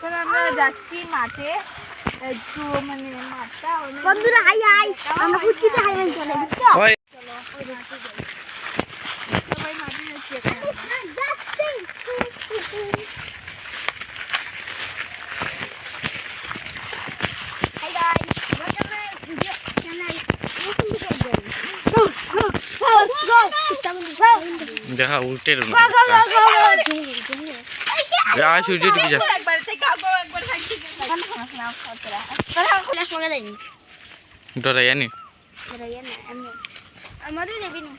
এখন আমরা যাচ্ছি মাঠে একটু মানে মাঠটা বন্ধুরা হাই হাই আমরা কুচিতে হাই হাই চলে বুঝছো চলো ওই মাঠে যাই সবাই মাঠে যাচ্ছি এখন hi guys welcome to video channel দেখা উল্টে যা সূর্য ডুবে যা একবার থেকে আগো একবার থাকি ডরাই জানি আমাদের দেবি না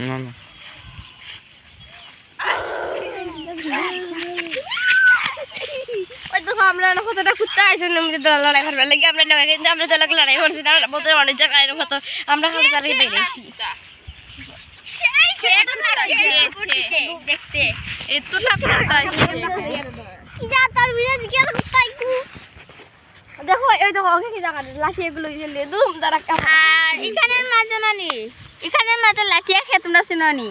না না ওই দেখো আমরা কতটা খুঁজতে আইছি লড়াই করবার লাগে আমরা লড়াই কিন্তু আমরা তো লড়াই করছি না বলতে মানুষ জায়গায় কত আমরা খালি তারিখ বেরিয়েছি দেখতে এত ঠাকুর দেখো এই দেখো ওকে কি জায়গা লাঠি এগুলো গেলে দুম তারা আর এখানের মাঝে নানি এখানের মাঝে লাঠি খেয়ে তোমরা চিনি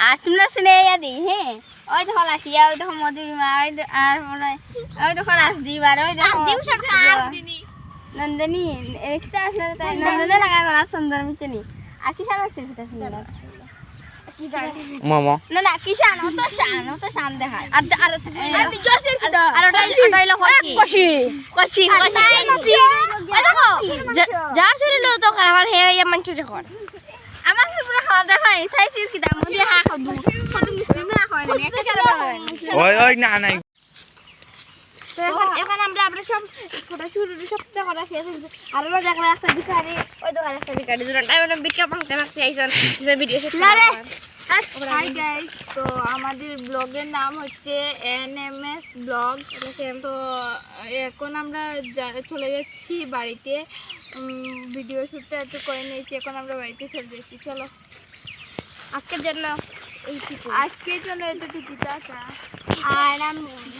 আর তোমরা চিনে দি হ্যাঁ ওই দেখো লাঠিয়া ওই দেখো মধুরিমা আর ওই দেখো রাজদীপ আর ওই দেখো নন্দিনী একটা আসলে তাই নন্দনে লাগা গলা সুন্দর মিচনি আর কিষান আছে সেটা সুন্দর মামা না না কিষান ও তো শান দেখায় আর আর আমি জোরসে আর ওটাই লো কষি কষি দেখো যা ছিল তো খাবার হে মাংস দেখো আমার পুরো খারাপ দেখায় চাইছিস কি দাম দিয়ে হা খাদু খাদু মুসলিম না হয় না একটা কারণে ওই ওই না নাই তো এখন আমরা সব ফটো শুট সবটা করা শেষ হয়েছে আর ওরা দেখলা একটা ভিখারি ওই দোকানে একটা ভিখারি দুটো টাইম বিক্রি মাংতে মাংতে আইছন ভিডিও শুট করে হাই গাইস তো আমাদের ব্লগের নাম হচ্ছে এনএমএস ব্লগ তো এখন আমরা চলে যাচ্ছি বাড়িতে ভিডিও শ্যুটটা একটু করে নিয়েছি এখন আমরা বাড়িতে চলে যাচ্ছি চলো আজকের জন্য এইটুকু আজকের জন্য এতটুকু টাটা আর আমরা